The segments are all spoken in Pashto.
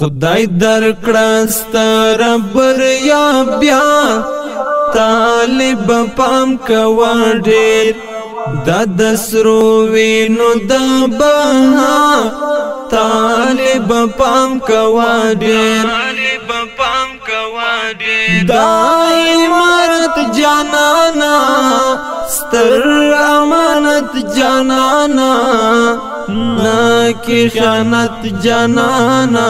خدای درکړسته بریا بیا طالب پام کوا ډیر د سرو وینو د بها طالب پام کوا ډیر دا امارت جانانا ستر امانت جانانا نا کی خیانت جانانا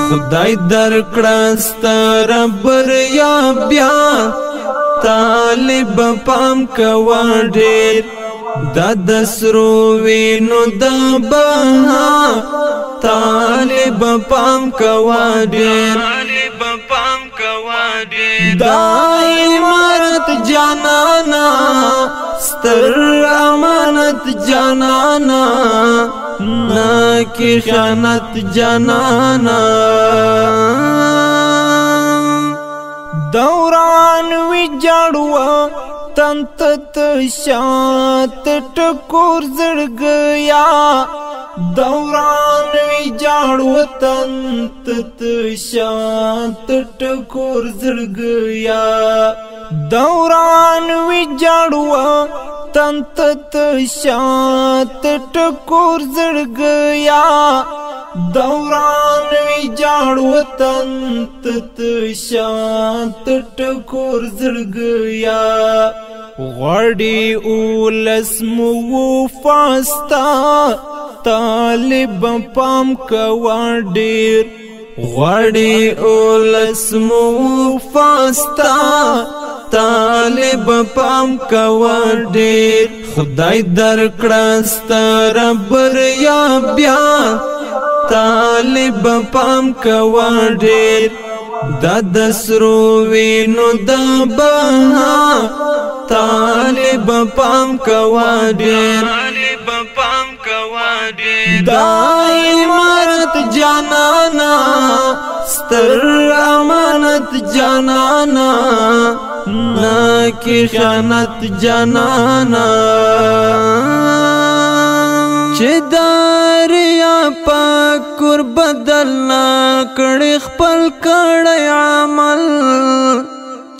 خدای درکړسته بریا بیا طالب پام کوا ډیر د سرو وینو د بها طالب پام کوا ډیر دا امارت جانانا ستر امانت جانانا نا کی خیانت جانانا دوران وی جاړو تنت شات ټکور زړګیا دوران وی جاړو تنت شات ټکور زړګیا دوران وی جاړو تنت شات ټکور زړګیا دوران وی جاړو تنت شات ټکور زړګیا غړی اولس مو فاستا طالب پام کوا ډیر غړی اولس مو فاستا طالب پام کوا ډیر خدای درکړسته بریا بیا طالب پام کوا ډیر د سرو وینو د بها طالب پام کوا ډیر دا امارت جانانا ستر امانت جانانا نا کی خیانت جانانا چې داریا پاکور بدل نا کړي خپل کړي عمل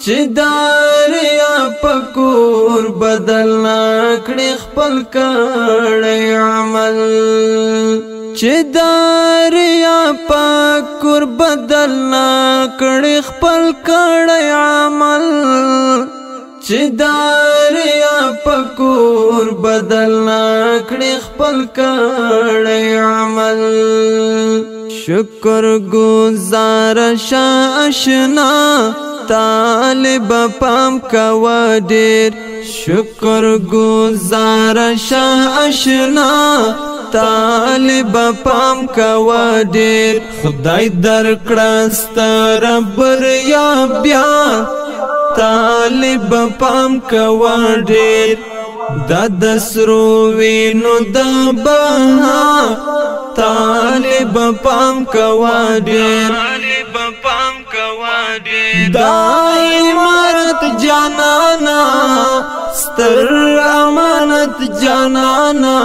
چې داریا پاکور بدل نا کړي خپل کړي عمل چې داریا پاکور بدل نا کړي خپل کړي عمل چې داریا پکور بدل نکړي خپل کړي عمل شکر گزار آشنا طالب پام کوا ډیر شکر گزار آشنا طالب پام کوا ډیر خدای درکړسته بریا بیا طالب پام کوا ډیر د سرو وینو د بها طالب پام کوا ډیر دا امارت جانانا ستر امانت جانانا